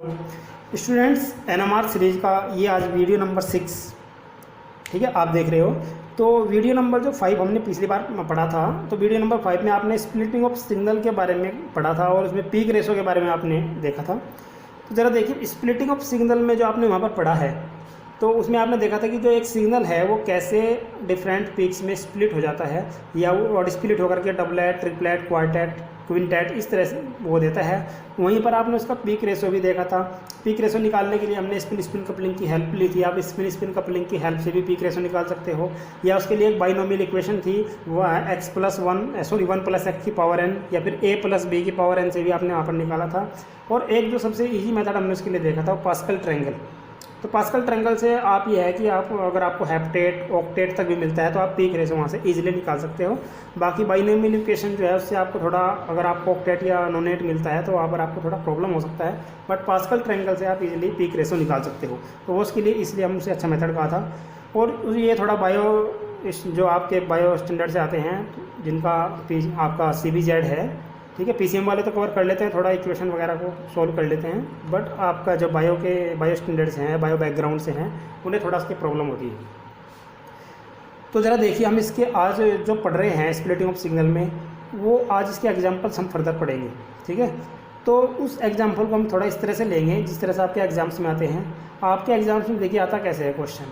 Students NMR series का ये आज वीडियो नंबर 6 ठीक है आप देख रहे हो। तो वीडियो नंबर जो 5 हमने पिछली बार पढ़ा था, तो वीडियो नंबर 5 में आपने स्प्लिटिंग ऑफ सिग्नल के बारे में पढ़ा था और उसमें पीक रेशो के बारे में आपने देखा था। तो ज़रा देखिए स्प्लिटिंग ऑफ सिग्नल में जो आपने वहाँ पर पढ़ा है, तो उसमें आपने देखा था कि जो एक सिग्नल है वो कैसे डिफरेंट पीक्स में स्प्लिट हो जाता है, या वो और स्प्लिट होकर के डबलेट, ट्रिपलेट, क्वार्टेट, क्विंटेट इस तरह से वो देता है। वहीं पर आपने उसका पीक रेशो भी देखा था। पीक रेशो निकालने के लिए हमने स्पिन स्पिन कपलिंग की हेल्प ली थी। आप स्पिन स्पिन कपलिंग की हेल्प से भी पीक रेशो निकाल सकते हो, या उसके लिए एक बाइनोमियल इक्वेशन थी, वो है वन प्लस एक्स की पावर एन, या फिर ए प्लस बी की पावर एन से भी आपने वहाँ पर निकाला था। और एक जो सबसे ईजी मेथड हमने उसके लिए देखा था वो पास्कल ट्रायंगल। तो पास्कल ट्रायंगल से आप ये है कि आप अगर आपको हेप्टेट ऑक्टेट तक भी मिलता है तो आप पीक रेशो वहाँ से इजीली निकाल सकते हो। बाकी बाइनोमियल इक्वेशन जो है उससे आपको थोड़ा, अगर आपको ऑक्टेट या नोनेट मिलता है तो वहाँ पर आपको थोड़ा प्रॉब्लम हो सकता है, बट पास्कल ट्रायंगल से आप इजीली पीक रेशो निकाल सकते हो। तो वो उसके लिए इसलिए हम उसे अच्छा मेथड कहा था। और ये थोड़ा जो आपके बायो स्टैंडर्ड से आते हैं, जिनका आपका CBZ है, ठीक है, PCM वाले तो कवर कर लेते हैं, थोड़ा इक्वेशन वगैरह को सॉल्व कर लेते हैं, बट आपका जो बायो स्टैंडर्ड से हैं, बायो बैकग्राउंड से हैं, उन्हें थोड़ा इसकी प्रॉब्लम होती है। तो ज़रा देखिए हम इसके आज जो पढ़ रहे हैं स्प्लिटिंग ऑफ सिग्नल में, वो आज इसके एग्जाम्पल्स हम फर्दर पढ़ेंगे, ठीक है। तो उस एग्जाम्पल को हम थोड़ा इस तरह से लेंगे जिस तरह से आपके एग्जाम्स में आते हैं। आपके एग्जाम्स में देखिए आता कैसे है क्वेश्चन,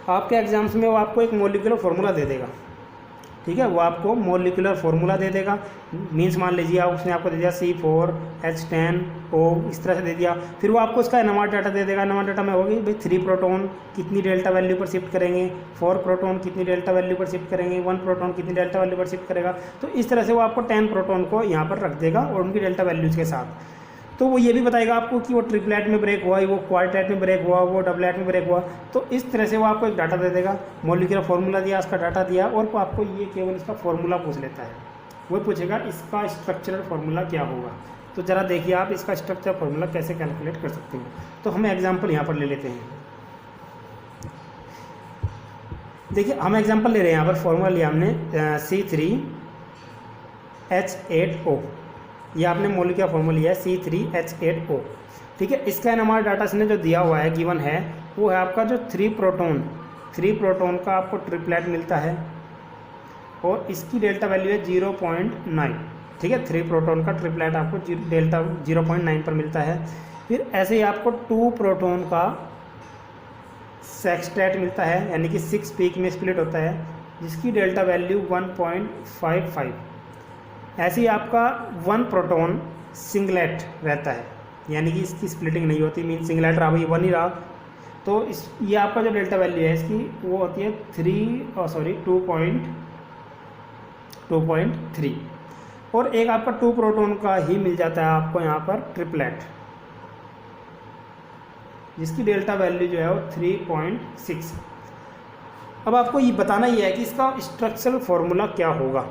आपके एग्जाम्स में वो आपको एक मॉलिक्यूलर फार्मूला दे देगा, ठीक है, वो आपको मॉलिक्यूलर फार्मूला दे देगा। मीन्स मान लीजिए उसने आपको दे दिया C4H10O, इस तरह से दे दिया। फिर वो आपको उसका एनएमआर डाटा दे देगा। एनएमआर डाटा में होगी भाई 3 प्रोटॉन कितनी डेल्टा वैल्यू पर शिफ्ट करेंगे, 4 प्रोटॉन कितनी डेल्टा वैल्यू पर शिफ्ट करेंगे, 1 प्रोटॉन कितनी डेल्टा वैल्यू पर शिफ्ट करेगा। तो इस तरह से वो आपको 10 प्रोटॉन को यहाँ पर रख देगा और उनकी डेल्टा वैल्यूज़ के साथ। तो वो ये भी बताएगा आपको कि वो ट्रिपलेट में ब्रेक हुआ, वो क्वार्टेट में ब्रेक हुआ, वो डबलेट में ब्रेक हुआ। तो इस तरह से वो आपको एक डाटा दे देगा, मॉलिक्यूलर फार्मूला दिया, उसका डाटा दिया, और आपको ये केवल इसका फार्मूला पूछ लेता है। वो पूछेगा इसका स्ट्रक्चरल फार्मूला क्या होगा। तो ज़रा देखिए आप इसका स्ट्रक्चर फार्मूला कैसे कैलकुलेट कर सकते हो। तो हम एग्जाम्पल यहाँ पर ले लेते हैं। देखिए हम एग्जाम्पल ले रहे हैं, यहाँ पर फार्मूला लिया हमने C3H8O, ये आपने मॉलिक्यूलर फार्मूला लिया है C3H8O, ठीक है। इसका एनएमआर डाटा इसने जो दिया हुआ है, गिवन है, वो है आपका जो 3 प्रोटॉन का आपको ट्रिपलेट मिलता है, और इसकी डेल्टा वैल्यू है 0.9, ठीक है। 3 प्रोटॉन का ट्रिपलेट आपको डेल्टा 0.9 पर मिलता है। फिर ऐसे ही आपको 2 प्रोटॉन का सेक्सटेट मिलता है, यानी कि 6 पीक में स्प्लिट होता है, जिसकी डेल्टा वैल्यू 1.55। ऐसे ही आपका 1 प्रोटॉन सिंगलेट रहता है, यानी कि इसकी स्प्लिटिंग नहीं होती, मीन सिंगलेट रहा भाई 1 ही रहा। तो ये आपका जो डेल्टा वैल्यू है इसकी वो होती है 2.3। और एक आपका 2 प्रोटॉन का ही मिल जाता है आपको यहाँ पर ट्रिपलेट, जिसकी डेल्टा वैल्यू जो है वो 3.6। अब आपको ये बताना ही है कि इसका स्ट्रक्चरल फार्मूला क्या होगा।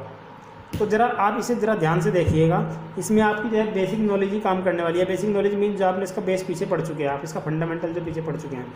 तो ज़रा आप इसे ज़रा ध्यान से देखिएगा। इसमें आपकी जो है बेसिक नॉलेज ही काम करने वाली है। बेसिक नॉलेज मीन जो आपने इसका बेस पीछे पढ़ चुके हैं, आप इसका फंडामेंटल जो पीछे पढ़ चुके हैं।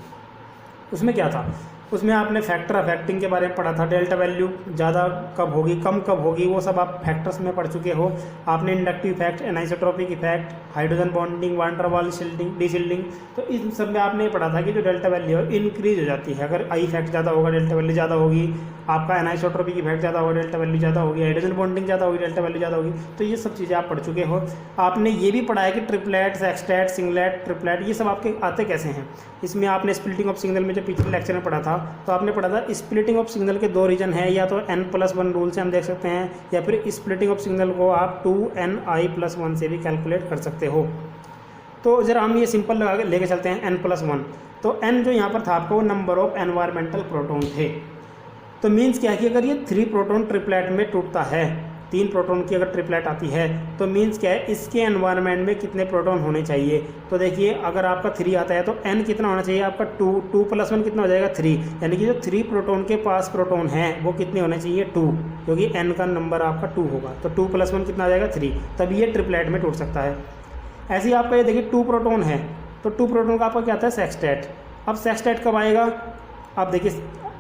उसमें क्या था, उसमें आपने फैक्टर अफेक्टिंग के बारे में पढ़ा था, डेल्टा वैल्यू ज़्यादा कब होगी, कम कब होगी, वो सब आप फैक्टर्स में पढ़ चुके हो। आपने inductive effect, anisotropic effect, hydrogen bonding, van der Waals shielding, deshielding, तो इन सब में आपने पढ़ा था कि जो डेल्टा वैल्यू है इंक्रीज हो जाती है। अगर आई इफेक्ट ज़्यादा होगा डेल्टा वैल्यू ज़्यादा होगी, आपका एनाइसोट्रोपिक इफेक्ट ज़्यादा होगा डेल्टा वैल्यू ज़्यादा होगी, हाइड्रोजन बॉन्डिंग ज़्यादा होगी डेल्टा वैल्यू ज़्यादा होगी। तो ये सब चीज़ें आप पढ़ चुके हो। आपने ये भी पढ़ा है कि ट्रिपलेट, सेक्सटेट, सिंगलेट, ट्रिपलेट, ये सब आपके आते कैसे हैं। इसमें आपने स्प्लिटिंग ऑफ सिग्नल में जो पिछले लेक्चर में पढ़ा था, तो आपने पढ़ा था स्प्लिटिंग ऑफ सिग्नल के 2 रीजन हैं, या तो n+1 रूल से हम देख सकते हैं, या फिर स्प्लिटिंग ऑफ सिग्नल को आप 2ni+1 से भी कैलकुलेट कर सकते हो। तो ज़रा हम ये सिंपल लगा के लेके चलते हैं n+1। तो n जो यहाँ पर था आपको नंबर ऑफ एनवायरमेंटल प्रोटॉन थे। तो मीन्स क्या है कि अगर ये 3 प्रोटॉन ट्रिपलेट में टूटता है, 3 प्रोटॉन की अगर ट्रिपलेट आती है, तो मीन्स क्या है, इसके एनवायरनमेंट में कितने प्रोटॉन होने चाहिए। तो देखिए अगर आपका 3 आता है तो n कितना होना चाहिए आपका 2+1 कितना हो जाएगा 3, यानी कि जो 3 प्रोटॉन के पास प्रोटॉन हैं वो कितने होने चाहिए 2, क्योंकि n का नंबर आपका 2 होगा। तो 2+1 कितना आ जाएगा 3, तब ये ट्रिपलेट में टूट सकता है। ऐसे ही आपका ये देखिए 2 प्रोटॉन है, तो 2 प्रोटॉन का आपका क्या आता है सेक्सटेट। अब सेक्सटेट कब आएगा, आप देखिए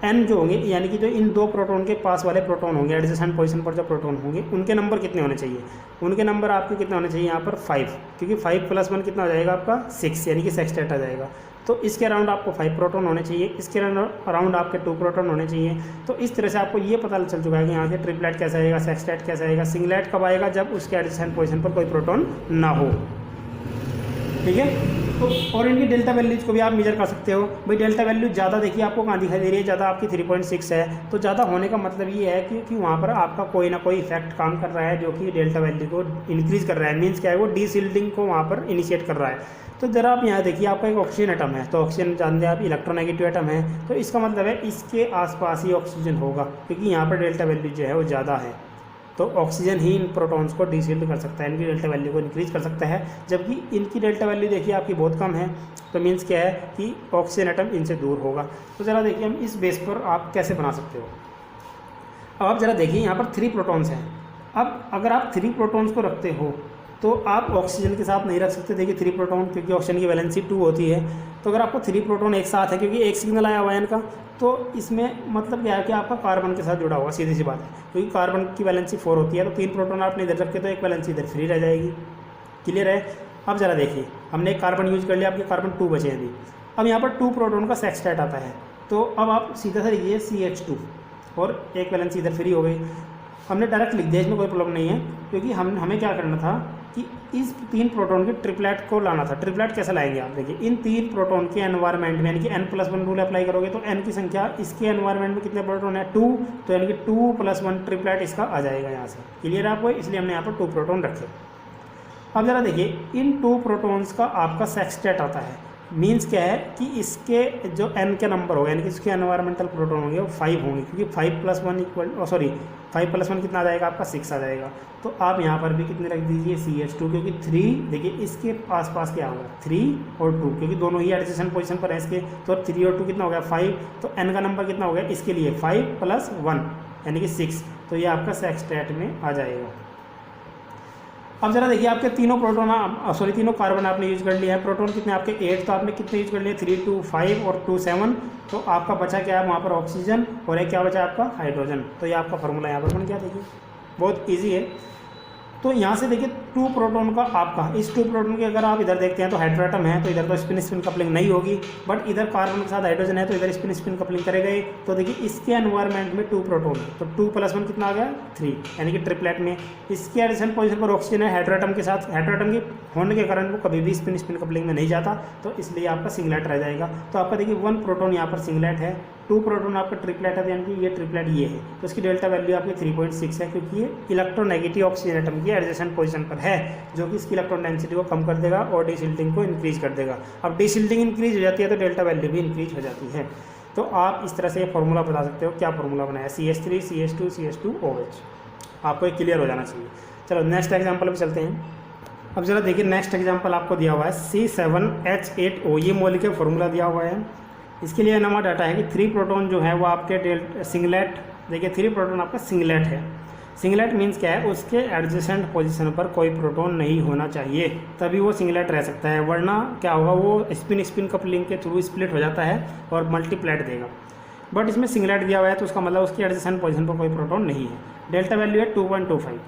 n जो होंगे यानी कि जो इन दो प्रोटॉन के पास वाले प्रोटॉन होंगे, एडजेसेंट पोजीशन पर जो प्रोटॉन होंगे, उनके नंबर कितने होने चाहिए? उनके नंबर आपके कितने होने चाहिए यहाँ पर 5, क्योंकि 5 + 1 कितना हो जाएगा आपका 6, यानी कि सेक्सटेट आ जाएगा। तो इसके अराउंड आपको 5 प्रोटॉन होने चाहिए, इसके अराउंड आपके 2 प्रोटॉन होने चाहिए। तो इस तरह से आपको ये पता चल चुका है कि यहाँ से ट्रिपलेट कैसा आएगा, सेक्सटेट कैसा आएगा। सिंगलेट कब आएगा? जब उसके एडजेसेंट पोजीशन पर कोई प्रोटॉन ना हो। ठीक है, तो और इनकी डेल्टा वैल्यूज को भी आप मेजर कर सकते हो। भाई डेल्टा वैल्यू ज़्यादा देखिए आपको कहाँ दिखाई दे रही है, ज़्यादा आपकी 3.6 है। तो ज़्यादा होने का मतलब ये है कि वहाँ पर आपका कोई ना कोई इफेक्ट काम कर रहा है जो कि डेल्टा वैल्यू को इंक्रीज़ कर रहा है। मीन्स क्या है, वो डीसिल्डिंग को वहाँ पर इनिशिएट कर रहा है। तो ज़रा आप यहाँ देखिए, आपका एक ऑक्सीजन एटम है, तो ऑक्सीजन जानते हैं आप इलेक्ट्रोनेगेटिव एटम है, तो इसका मतलब है इसके आसपास ही ऑक्सीजन होगा, क्योंकि यहाँ पर डेल्टा वैल्यू जो है वो ज़्यादा है। तो ऑक्सीजन ही इन प्रोटॉन्स को डीसील्ड कर सकता है, इनकी डेल्टा वैल्यू को इंक्रीज कर सकता है। जबकि इनकी डेल्टा वैल्यू देखिए आपकी बहुत कम है, तो मीन्स क्या है कि ऑक्सीजन एटम इनसे दूर होगा। तो ज़रा देखिए हम इस बेस पर आप कैसे बना सकते हो। अब आप ज़रा देखिए यहाँ पर 3 प्रोटॉन्स हैं। अब अगर आप 3 प्रोटॉन्स को रखते हो तो आप ऑक्सीजन के साथ नहीं रख सकते। देखिए 3 प्रोटॉन, क्योंकि ऑक्सीजन की वैलेंसी 2 होती है। तो अगर आपको 3 प्रोटॉन एक साथ है, क्योंकि एक सिग्नल आया हुआ है इनका, तो इसमें मतलब क्या है कि आपका कार्बन के साथ जुड़ा हुआ, सीधी सी बात है, क्योंकि कार्बन की वैलेंसी 4 होती है। तो 3 प्रोटॉन आपने इधर रखे तो एक वैलेंसी इधर फ्री रह जाएगी। क्लियर है? अब ज़रा देखिए, हमने एक कार्बन यूज कर लिया, आपके कार्बन 2 बचे हैं अभी। अब यहाँ पर 2 प्रोटॉन का सेक्सटेट आता है, तो अब आप सीधा सा लिखिए CH2 और एक वैलेंसी इधर फ्री हो गई। हमने डायरेक्ट लिख दिया, इसमें कोई प्रॉब्लम नहीं है, क्योंकि हमें क्या करना था कि इस 3 प्रोटॉन के ट्रिपलेट को लाना था। ट्रिपलेट कैसे लाएंगे आप देखिए, इन 3 प्रोटॉन के एनवायरनमेंट में, यानी कि n+1 रूल अप्लाई करोगे तो n की संख्या इसके एनवायरनमेंट में कितने प्रोटॉन है 2, तो यानी कि 2+1 ट्रिपलेट इसका आ जाएगा यहाँ से। क्लियर है आपको? इसलिए हमने यहाँ पर 2 प्रोटॉन रखे। अब ज़रा देखिए, इन 2 प्रोटॉन्स का आपका सेक्सटेट आता है। मीन्स क्या है कि इसके जो n के नंबर होगा, यानी कि इसके एनवायरमेंटल प्रोटॉन होंगे वो 5 होंगे, क्योंकि 5+1 कितना आ जाएगा आपका 6 आ जाएगा। तो आप यहाँ पर भी कितने रख दीजिए CH2, क्योंकि 3 देखिए इसके आसपास क्या होगा 3 और 2, क्योंकि दोनों ही एडजेसेंट पोजीशन पर है इसके। तो 3 और 2 कितना हो गया 5, तो n का नंबर कितना हो गया इसके लिए 5+1 यानी कि 6। तो ये आपका सेक्सटेट में आ जाएगा। अब जरा देखिए, आपके तीनों कार्बन आपने यूज कर लिया है। प्रोटॉन कितने आपके 8, तो आपने कितने यूज कर लिए 3, 2, 5 और 2, 7। तो आपका बचा क्या है वहाँ पर ऑक्सीजन, और एक क्या बचा आपका हाइड्रोजन। तो ये आपका फार्मूला यहाँ पर बन गया। देखिए बहुत ईजी है। तो यहाँ से देखिए 2 प्रोटॉन का आपका, इस 2 प्रोटॉन के अगर आप इधर देखते हैं तो हाइड्रोएटम है, तो इधर तो स्पिन स्पिन कपलिंग नहीं होगी, बट इधर कार्बन के साथ हाइड्रोजन है तो इधर स्पिन स्पिन कपलिंग करेगा। तो देखिए इसके एनवायरनमेंट में 2 प्रोटॉन है, तो 2+1 कितना आ गया 3, यानी कि ट्रिपलेट में। इसके एडजेसेंट पोजीशन पर ऑक्सीजन है हाइड्रोएटम के साथ, हाइड्रोएटम के होने के कारण वो कभी भी स्पिन स्पिन कपलिंग में नहीं जाता, तो इसलिए आपका सिंगलेट रह जाएगा। तो आपका देखिए 1 प्रोटॉन यहाँ पर सिंगलेट है, 2 प्रोटॉन आपका ट्रिपलेट है, यानी कि ये ट्रिपलेट ये है। तो इसकी डेल्टा वैल्यू आपकी 3.6 है, क्योंकि ये इलेक्ट्रोनेगेटिव ऑक्सीजन एटम की एडजेसेंट पोजीशन पर है, जो कि इसकी इलेक्ट्रॉन डेंसिटी को कम कर देगा और डीसिल्टिंग को इंक्रीज कर देगा। अब डीसिल्टिंग इंक्रीज हो जाती है तो डेल्टा वैल्यू भी इंक्रीज हो जाती है। तो आप इस तरह से फॉर्मूला बता सकते हो। क्या फॉर्मूला बनाया CH3 CH2 CH2OH, आपको एक क्लियर हो जाना चाहिए। चलो नेक्स्ट एग्जाम्पल पे चलते हैं। अब जरा देखिए, नेक्स्ट एग्जाम्पल आपको दिया हुआ है C7H8O, ये मॉलिक्यूलर फॉर्मूला दिया हुआ है। इसके लिए नंबर डाटा है कि 3 प्रोटॉन जो है वो आपके सिंगलेट, देखिए 3 प्रोटॉन आपका सिंगलेट है। सिंगलेट मीन्स क्या है, उसके एडजेसेंट पोजीशन पर कोई प्रोटॉन नहीं होना चाहिए, तभी वो सिंगलेट रह सकता है, वरना क्या होगा वो स्पिन स्पिन कपलिंग के थ्रू स्प्लिट हो जाता है और मल्टीप्लेट देगा। बट इसमें सिंगलेट दिया हुआ है तो उसका मतलब उसकी एडजेसेंट पोजीशन पर कोई प्रोटॉन नहीं है। डेल्टा वैल्यू है 2.25।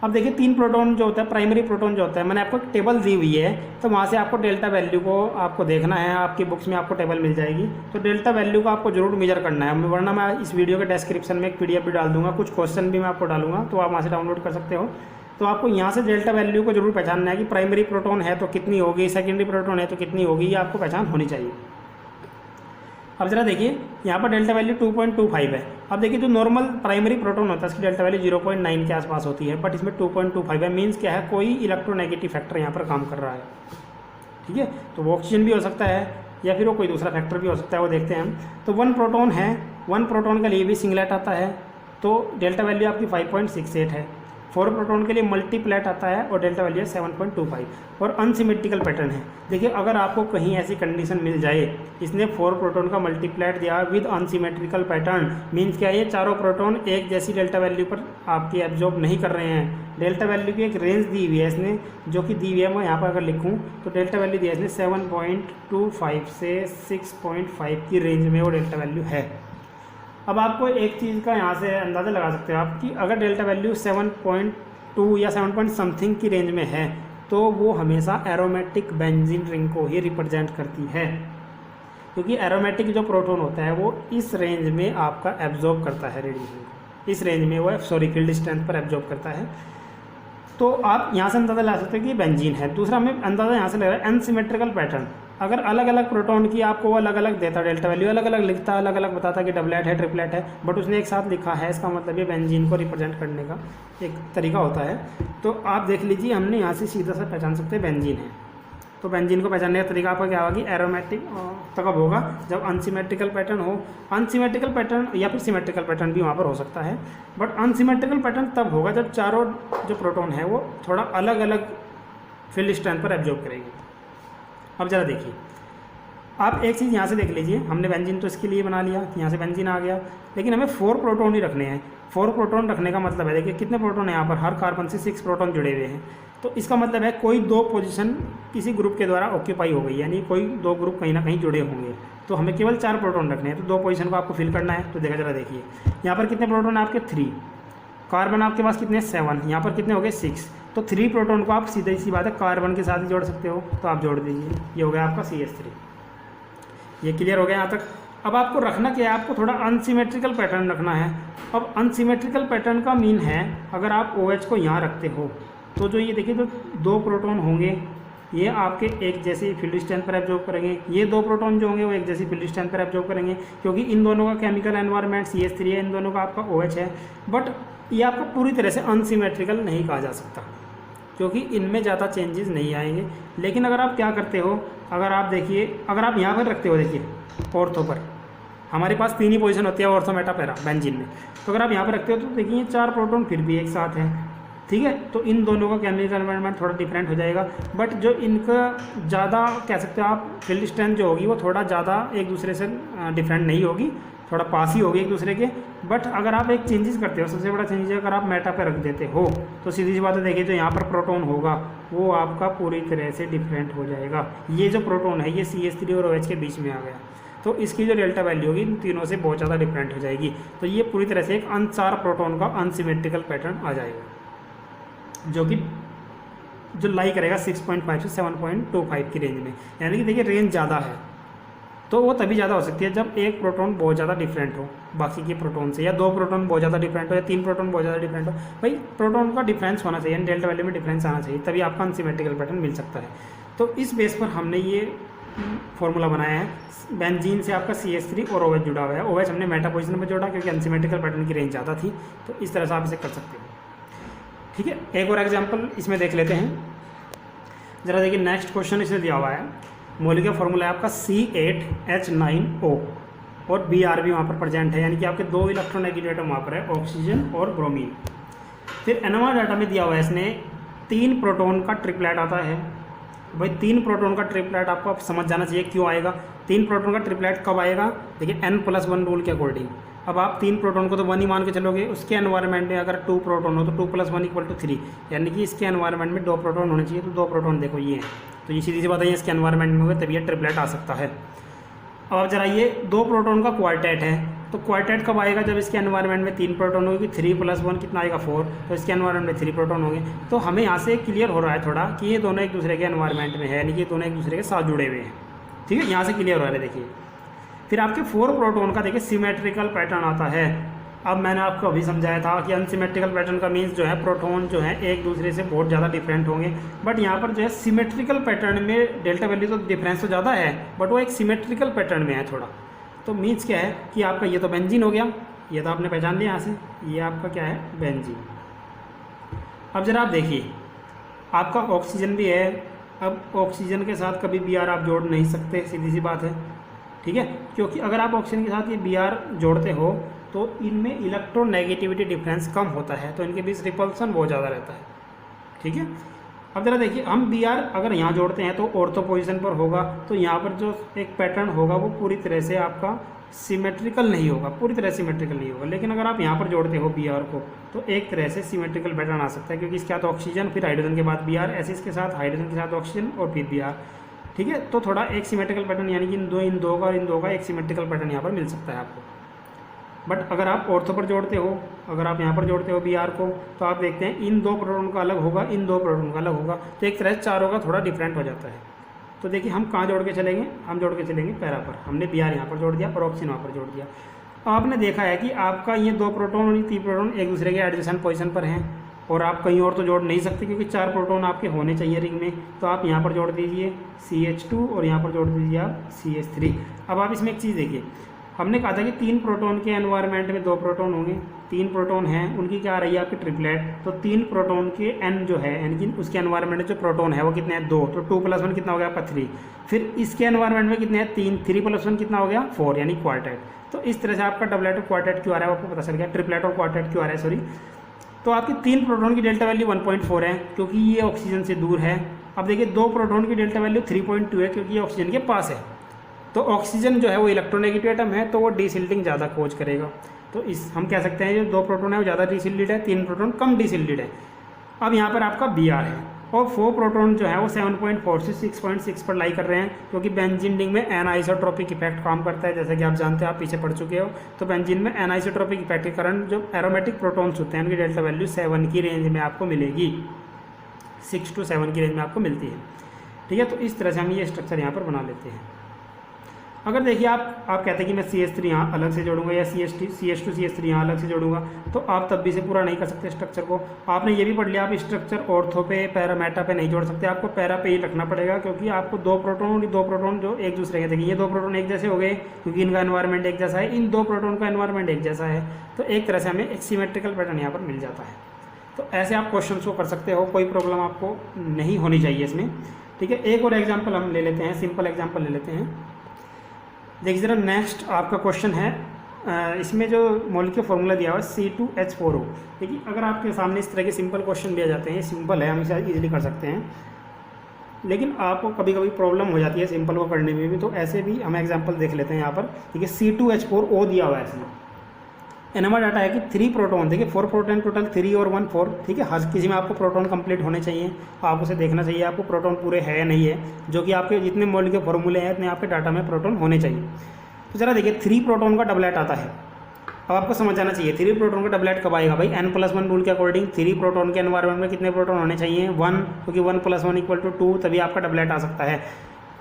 अब देखिए 3 प्रोटॉन जो होता है, प्राइमरी प्रोटॉन जो होता है, मैंने आपको एक टेबल दी हुई है, तो वहाँ से आपको डेल्टा वैल्यू को आपको देखना है। आपकी बुक्स में आपको टेबल मिल जाएगी, तो डेल्टा वैल्यू को आपको जरूर मेजर करना है, वरना मैं इस वीडियो के डिस्क्रिप्शन में एक PDF भी डाल दूंगा, कुछ क्वेश्चन भी मैं आपको डालूंगा, तो आप वहाँ से डाउनलोड कर सकते हो। तो आपको यहाँ से डेल्टा वैल्यू को जरूर पहचानना है कि प्राइमरी प्रोटॉन है तो कितनी होगी, सेकेंडरी प्रोटॉन है तो कितनी होगी, ये आपको पहचान होनी चाहिए। अब जरा देखिए, यहाँ पर डेल्टा वैल्यू 2.25 है। अब देखिए जो नॉर्मल प्राइमरी प्रोटॉन होता है उसकी डेल्टा वैल्यू 0.9 के आसपास होती है, बट इसमें 2.25 है। मीन्स क्या है, कोई इलेक्ट्रोनेगेटिव फैक्टर यहाँ पर काम कर रहा है। ठीक है, तो वो ऑक्सीजन भी हो सकता है या फिर वो कोई दूसरा फैक्टर भी हो सकता है, वो देखते हैं हम। तो 1 प्रोटॉन है, 1 प्रोटॉन के लिए भी सिंगलेट आता है, तो डेल्टा वैल्यू आपकी 5.68 है। 4 प्रोटॉन के लिए मल्टीप्लेट आता है और डेल्टा वैल्यू है 7.25 और अनसिमेट्रिकल पैटर्न है। देखिए अगर आपको कहीं ऐसी कंडीशन मिल जाए, इसने 4 प्रोटॉन का मल्टीप्लेट दिया विद अनसिमेट्रिकल पैटर्न, मीन्स क्या है, ये चारों प्रोटॉन एक जैसी डेल्टा वैल्यू पर आपकी एब्जॉर्ब नहीं कर रहे हैं। डेल्टा वैल्यू की एक रेंज दी हुई है इसने, जो कि दी हुई है, मैं यहाँ पर अगर लिखूँ तो डेल्टा वैल्यू दिया है इसने 7.25 से 6.5 की रेंज में वो डेल्टा वैल्यू है। अब आपको एक चीज़ का यहाँ से अंदाज़ा लगा सकते हो आप कि अगर डेल्टा वैल्यू 7.2 या 7 पॉइंट समथिंग की रेंज में है तो वो हमेशा एरोमेटिक बेंजीन रिंग को ही रिप्रेजेंट करती है, क्योंकि एरोमेटिक जो प्रोटॉन होता है वो इस रेंज में आपका एब्जॉर्ब करता है रेडिएशन को, इस रेंज में वो फील्ड स्ट्रेंथ पर एब्जॉर्ब करता है। तो आप यहाँ से अंदाज़ा लगा सकते हो कि बेंजीन है। दूसरा हमें अंदाज़ा यहाँ से लग रहा है अनसिमेट्रिकल पैटर्न। अगर अलग अलग प्रोटॉन की आपको वो अलग अलग देता डेल्टा वैल्यू, अलग अलग लिखता, अलग अलग बताता कि डबलेट है ट्रिपलेट है, बट उसने एक साथ लिखा है, इसका मतलब ये बेंजीन को रिप्रेजेंट करने का एक तरीका होता है। तो आप देख लीजिए, हमने यहाँ से सीधा सा पहचान सकते हैं बेंजीन है। तो बेंजीन को पहचानने का तरीका आपका क्या होगा कि एरोमेटिक तब होगा जब अनसिमेट्रिकल पैटर्न हो। अनसिमेट्रिकल पैटर्न या फिर सिमेट्रिकल पैटर्न भी वहाँ पर हो सकता है, बट अनसिमेट्रिकल पैटर्न तब होगा जब चारों जो प्रोटॉन है वो थोड़ा अलग अलग फील्ड स्ट्रेंथ पर एब्जॉर्ब करेंगे। अब ज़रा देखिए, आप एक चीज़ यहाँ से देख लीजिए, हमने बेंजीन तो इसके लिए बना लिया, यहाँ से बेंजीन आ गया, लेकिन हमें 4 प्रोटॉन ही रखने हैं। 4 प्रोटॉन रखने का मतलब है, देखिए कितने प्रोटॉन है यहाँ पर, हर कार्बन से 6 प्रोटॉन जुड़े हुए हैं। तो इसका मतलब है कोई 2 पोजीशन किसी ग्रुप के द्वारा ऑक्यूपाई हो गई, यानी कोई 2 ग्रुप कहीं ना कहीं जुड़े होंगे। तो हमें केवल 4 प्रोटॉन रखने हैं, तो 2 पोजीशन को आपको फिल करना है। तो देखा जरा देखिए, यहाँ पर कितने प्रोटॉन है आपके 3, कार्बन आपके पास कितने 7, यहाँ पर कितने हो गए 6। तो 3 प्रोटॉन को आप सीधी सी बात है कार्बन के साथ ही जोड़ सकते हो, तो आप जोड़ दीजिए, ये हो गया आपका CH3। ये क्लियर हो गया यहाँ तक। अब आपको रखना क्या है, आपको थोड़ा अनसिमेट्रिकल पैटर्न रखना है। अब अनसिमेट्रिकल पैटर्न का मीन है, अगर आप OH को यहाँ रखते हो तो जो ये देखिए, जो 2 प्रोटॉन होंगे ये आपके एक जैसी फील्ड स्ट्रेंथ पर एब्जॉर्ब करेंगे, ये 2 प्रोटॉन जो होंगे वो एक जैसी फील्ड स्ट्रेंथ पर एब्जॉर्ब करेंगे, क्योंकि इन दोनों का केमिकल एनवायरनमेंट CH3 है, इन दोनों का आपका OH है। बट ये आपको पूरी तरह से अनसिमेट्रिकल नहीं कहा जा सकता, क्योंकि इनमें ज़्यादा चेंजेस नहीं आएंगे। लेकिन अगर आप क्या करते हो, अगर आप देखिए, अगर आप यहाँ पर रखते हो, देखिए ऑर्थो पर हमारे पास 3 ही पोजीशन होती है ऑर्थो मेटा पैरा बेंजीन में। तो अगर आप यहाँ पर रखते हो तो देखिए 4 प्रोटॉन फिर भी एक साथ हैं, ठीक है। तो इन दोनों का केमिकल एनवायरनमेंट थोड़ा डिफरेंट हो जाएगा, बट जो इनका ज़्यादा कह सकते हो आप फील्ड स्ट्रेंथ जो होगी वो थोड़ा ज़्यादा एक दूसरे से डिफरेंट नहीं होगी, थोड़ा पास ही होगी एक दूसरे के। बट अगर आप एक चेंजेस करते हो, सबसे बड़ा चेंजेस अगर आप मेटा पे रख देते हो तो सीधी सी बात है, देखिए जो यहाँ पर प्रोटॉन होगा वो आपका पूरी तरह से डिफरेंट हो जाएगा। ये जो प्रोटॉन है ये CH3 और OH के बीच में आ गया, तो इसकी जो डेल्टा वैल्यू होगी इन तीनों से बहुत ज़्यादा डिफरेंट हो जाएगी। तो ये पूरी तरह से एक 4 प्रोटॉन का अनसिमेट्रिकल पैटर्न आ जाएगा, जो लाई करेगा 6.5 से 7.25 की रेंज में। यानी कि देखिए रेंज ज़्यादा है, तो वो तभी ज़्यादा हो सकती है जब एक प्रोटॉन बहुत ज़्यादा डिफरेंट हो बाकी के प्रोटॉन से, या 2 प्रोटॉन बहुत ज़्यादा डिफरेंट हो, या 3 प्रोटॉन बहुत ज़्यादा डिफरेंट हो। भाई प्रोटॉन का डिफरेंस होना चाहिए, डेल्टा वैल्यू में डिफरेंस आना चाहिए, तभी आपका अनसिमेट्रिकल पैटर्न मिल सकता है। तो इस बेस पर हमने ये फॉर्मूला बनाया है। बेंजीन से आपका CH3 और OH जुड़ा हुआ है। OH हमने मेटा पोजिशन में जोड़ा क्योंकि अनसिमेट्रिकल पैटर्न की रेंज ज़्यादा थी, तो इस तरह से आप इसे कर सकते हो, ठीक है। एक और एग्जाम्पल इसमें देख लेते हैं, ज़रा देखिए। नेक्स्ट क्वेश्चन इसमें दिया हुआ है, मॉलिक्यूलर फॉर्मूला है आपका C8H9O और Br भी वहाँ पर प्रेजेंट है, यानी कि आपके 2 इलेक्ट्रोनेगेटिव एटम वहाँ पर है, ऑक्सीजन और ब्रोमीन। फिर NMR डाटा में दिया हुआ है इसने 3 प्रोटॉन का ट्रिपलेट आता है। भाई 3 प्रोटॉन का ट्रिपलेट आपको समझ जाना चाहिए क्यों आएगा। 3 प्रोटॉन का ट्रिपलेट कब आएगा, देखिए N+1 रूल के अकॉर्डिंग। अब आप 3 प्रोटॉन को तो 1 ही मान के चलोगे, उसके एनवायरनमेंट में अगर 2 प्रोटॉन हो तो 2 + 1 = 3, यानी कि इसके एनवायरनमेंट में 2 प्रोटॉन होने चाहिए। तो 2 प्रोटॉन देखो ये हैं, तो ये सीधी सी बात है, इसके एनवायरनमेंट में होगा तभी ये ट्रिपलेट आ सकता है। अब आप जरा ये 2 प्रोटॉन का क्वार्टेट है, तो क्वार्टेट कब आएगा, जब इसके एनवायरनमेंट में 3 प्रोटॉन होगी, 3 + 1 कितना आएगा 4, तो इसके एनवायरनमेंट में 3 प्रोटॉन होंगे। तो हमें यहाँ से क्लियर हो रहा है थोड़ा कि ये दोनों एक दूसरे के एनवायरनमेंट में है, यानी कि दोनों एक दूसरे के साथ जुड़े हुए हैं, ठीक है। यहाँ से क्लियर हो रहा है। देखिए फिर आपके 4 प्रोटॉन का देखिए सिमेट्रिकल पैटर्न आता है। अब मैंने आपको अभी समझाया था कि अनसिमेट्रिकल पैटर्न का मीन्स जो है प्रोटॉन जो है एक दूसरे से बहुत ज़्यादा डिफरेंट होंगे, बट यहाँ पर जो है सिमेट्रिकल पैटर्न में डेल्टा वैल्यू तो डिफरेंस तो ज़्यादा है, बट वो एक सिमेट्रिकल पैटर्न में है थोड़ा। तो मीन्स क्या है कि आपका ये तो बेंजीन हो गया, ये तो आपने पहचान लिया यहाँ से, ये आपका क्या है बेंजीन। अब जरा आप देखिए, आपका ऑक्सीजन भी है। अब ऑक्सीजन के साथ कभी Br आप जोड़ नहीं सकते, सीधी सी बात है, ठीक है। क्योंकि अगर आप ऑक्सीजन के साथ ये Br जोड़ते हो तो इनमें इलेक्ट्रोनेगेटिविटी डिफरेंस कम होता है, तो इनके बीच रिपल्सन बहुत ज़्यादा रहता है, ठीक है। अब जरा देखिए, हम Br अगर यहाँ जोड़ते हैं तो ऑर्थो पोजीशन पर होगा, तो यहाँ पर जो एक पैटर्न होगा वो पूरी तरह से आपका सिमेट्रिकल नहीं होगा, पूरी तरह सिमेट्रिकल नहीं होगा। लेकिन अगर आप यहाँ पर जोड़ते हो Br को तो एक तरह से सिमेट्रिकल पैटर्न आ सकता है, क्योंकि इसके साथ ऑक्सीजन, फिर हाइड्रोजन के बाद Br, ऐसे इसके साथ हाइड्रोजन के साथ ऑक्सीजन और फिर Br, ठीक है। तो थोड़ा एक सिमेट्रिकल पैटर्न, यानी कि इन दो का और इन दो का एक सिमेट्रिकल पैटर्न यहाँ पर मिल सकता है आपको। बट अगर आप ऑर्थो पर जोड़ते हो, अगर आप यहाँ पर जोड़ते हो Br को, तो आप देखते हैं इन दो प्रोटॉन का अलग होगा, इन दो प्रोटॉन का अलग होगा, तो एक तरह से चारों का थोड़ा डिफरेंट हो जाता है। तो देखिए हम कहाँ जोड़ के चलेंगे, हम जोड़ के चलेंगे पैरा पर। हमने Br यहाँ पर जोड़ दिया और ऑक्सीजन वहाँ पर जोड़ दिया। आपने देखा है कि आपका ये दो प्रोटॉन और ये 3 प्रोटॉन एक दूसरे के एडजेसेंट पोजीशन पर हैं, और आप कहीं और तो जोड़ नहीं सकते क्योंकि 4 प्रोटॉन आपके होने चाहिए रिंग में। तो आप यहाँ पर जोड़ दीजिए CH2 और यहाँ पर जोड़ दीजिए आप CH3। अब आप इसमें एक चीज़ देखिए, हमने कहा था कि 3 प्रोटॉन के एनवायरनमेंट में 2 प्रोटॉन होंगे, 3 प्रोटॉन हैं, उनकी क्या आ रही है आपकी ट्रिपलेट। तो 3 प्रोटॉन के n जो है n की उसके एनवायरनमेंट में जो प्रोटॉन है वो कितने हैं 2, तो 2 + 1 कितना हो गया आपका 3। फिर इसके एनवायरनमेंट में कितने हैं 3, 3 + 1 कितना हो गया 4 यानी क्वार्टेट। तो इस तरह से आपका डबलेट और क्वार्टेट क्यों आ रहा है आपको पता चल गया, ट्रिपलेट और क्वार्टेट क्यों आ रहा है सॉरी। तो आपकी 3 प्रोटॉन की डेल्टा वैल्यू 1.4 है क्योंकि ये ऑक्सीजन से दूर है। अब देखिए 2 प्रोटॉन की डेल्टा वैल्यू 3.2 है क्योंकि ये ऑक्सीजन के पास है। तो ऑक्सीजन जो है वो इलेक्ट्रोनेगेटिव एटम है, तो वो डीसिल्टिंग ज़्यादा खोज करेगा। तो इस हम कह सकते हैं जो 2 प्रोटॉन है वो ज़्यादा डीसिल्टेड है, 3 प्रोटॉन कम डीसिल्टेड है। अब यहाँ पर आपका Br है और 4 प्रोटॉन जो है वो 7.4 से 6.6 पर लाई कर रहे हैं क्योंकि बेंजीन रिंग में एनाइसोट्रोपिक इफेक्ट काम करता है, जैसा कि आप जानते हैं, आप पीछे पढ़ चुके हो। तो बेंजीन में एनाइसोट्रोपिक इफेक्ट के कारण जो एरोमेटिक प्रोटॉन्स होते हैं उनकी डेल्टा वैल्यू 7 की रेंज में आपको मिलेगी, 6 to 7 की रेंज में आपको मिलती है। ठीक है, तो इस तरह से हम ये स्ट्रक्चर यहाँ पर बना लेते हैं। अगर देखिए आप कहते हैं कि मैं CH3 यहाँ अलग से जोड़ूंगा या CH2 CH3 यहाँ अलग से जोड़ूंगा, तो आप तब भी से पूरा नहीं कर सकते स्ट्रक्चर को। आपने ये भी पढ़ लिया, आप स्ट्रक्चर ऑर्थो पे पैरा मेटा पे नहीं जोड़ सकते, आपको पैरा पे ही रखना पड़ेगा क्योंकि आपको 2 प्रोटॉन जो एक दूसरे के, देखिए ये 2 प्रोटॉन एक जैसे हो गए क्योंकि इनका एनवायरनमेंट एक जैसा है, इन 2 प्रोटॉन का एनवायरनमेंट एक जैसा है, तो एक तरह से हमें एक सिमेट्रिकल पैटर्न यहाँ पर मिल जाता है। तो ऐसे आप क्वेश्चन को कर सकते हो, कोई प्रॉब्लम आपको नहीं होनी चाहिए इसमें। ठीक है, एक और एग्जाम्पल हम ले लेते हैं, सिंपल एग्जाम्पल ले लेते हैं। देखिए ज़रा नेक्स्ट आपका क्वेश्चन है, इसमें जो मॉलिक्यूलर फॉर्मूला दिया हुआ है C2H4O। देखिए अगर आपके सामने इस तरह के सिंपल क्वेश्चन दिए जाते हैं, ये सिंपल है, हम इसे इजीली कर सकते हैं, लेकिन आपको कभी कभी प्रॉब्लम हो जाती है सिंपल को करने में भी, तो ऐसे भी हम एग्जांपल देख लेते हैं यहाँ पर। ठीक है, C2H4O दिया हुआ है इसमें, नंबर डाटा है कि 3 प्रोटॉन, देखिए 4 प्रोटॉन टोटल, 3 और 1 4। ठीक है, हर किसी में आपको प्रोटॉन कंप्लीट होने चाहिए, आप उसे देखना चाहिए आपको प्रोटॉन पूरे है या नहीं है, जो कि आपके जितने मॉलिक्यूलर फॉर्मूले हैं इतने आपके डाटा में प्रोटॉन होने चाहिए। तो जरा देखिए 3 प्रोटॉन का डबलेट आता है। अब आपको समझ आना चाहिए 3 प्रोटॉन का डबलेट कब आएगा भाई, n+1 रूल के अकॉर्डिंग 3 प्रोटॉन के एनवायरनमेंट में कितने प्रोटॉन होने चाहिए 1, क्योंकि 1 + 1 = 2, तभी आपका डबलेट आ सकता है।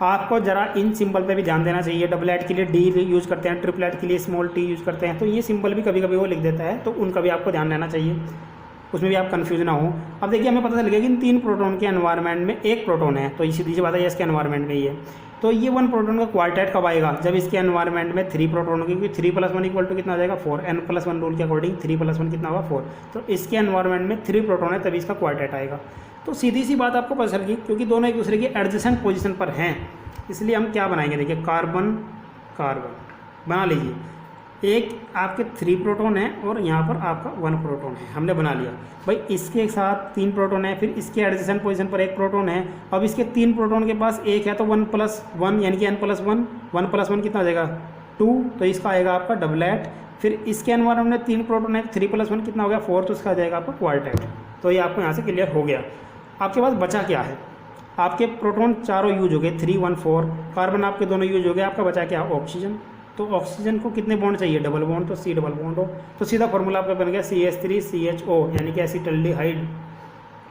आपको जरा इन सिंबल पे भी ध्यान देना चाहिए, डबलेट के लिए D यूज़ करते हैं, ट्रिपलेट के लिए स्मॉल t यूज़ करते हैं, तो ये सिंबल भी कभी कभी वो लिख देता है, तो उनका भी आपको ध्यान रहना चाहिए, उसमें भी आप कन्फ्यूज ना हो। अब देखिए हमें पता चल गया कि इन 3 प्रोटॉन के एनवायरनमेंट में 1 प्रोटॉन है, तो सीधी सी बात है इसके एनवायरनमेंट में ही है। तो ये 1 प्रोटॉन का क्वार्टेट कब आएगा, जब इसके एनवायरनमेंट में 3 प्रोटॉन होंगे, क्योंकि 3 + 1 = कितना आ जाएगा 4, n+1 रूल के अकॉर्डिंग 3 + 1 कितना होगा 4, तो इसके एनवायरनमेंट में 3 प्रोटॉन है तभी इसका क्वार्टेट आएगा। तो सीधी सी बात आपको पता चल गई, क्योंकि दोनों एक दूसरे के एडजेसेंट पोजीशन पर हैं, इसलिए हम क्या बनाएंगे, देखिए कार्बन कार्बन बना लीजिए, एक आपके 3 प्रोटॉन है और यहाँ पर आपका 1 प्रोटॉन है, हमने बना लिया भाई। इसके साथ 3 प्रोटॉन है, फिर इसके एडजेसेंट पोजीशन पर 1 प्रोटॉन है। अब इसके 3 प्रोटॉन के पास 1 है, तो 1 + 1 यानी कि n+1, 1 + 1 कितना आ जाएगा 2, तो इसका आएगा आपका डबलेट। फिर इसके एनवायरनमेंट में 3 प्रोटॉन है, 3 + 1 कितना हो गया 4, तो इसका आ जाएगा आपका क्वार्टेट। तो ये आपको यहाँ से क्लियर हो गया। आपके पास बचा क्या है, आपके प्रोटॉन चारों यूज हो गए, 3 1 4, कार्बन आपके दोनों यूज हो गए, आपका बचा क्या ऑक्सीजन। तो ऑक्सीजन को कितने बॉन्ड चाहिए, डबल बॉन्ड, तो C डबल बॉन्ड हो, तो सीधा फॉर्मूला आपका बन गया CH3CHO यानी कि एसिटाल्डिहाइड।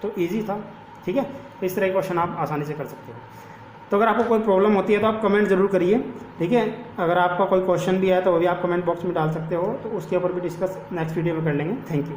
तो इजी था। ठीक है, इस तरह के क्वेश्चन आप आसानी से कर सकते हो। तो अगर आपको कोई प्रॉब्लम होती है तो आप कमेंट जरूर करिए। ठीक है, अगर आपका कोई क्वेश्चन भी है तो वो भी आप कमेंट बॉक्स में डाल सकते हो, तो उसके ऊपर भी डिस्कस नेक्स्ट वीडियो में कर लेंगे। Thank you.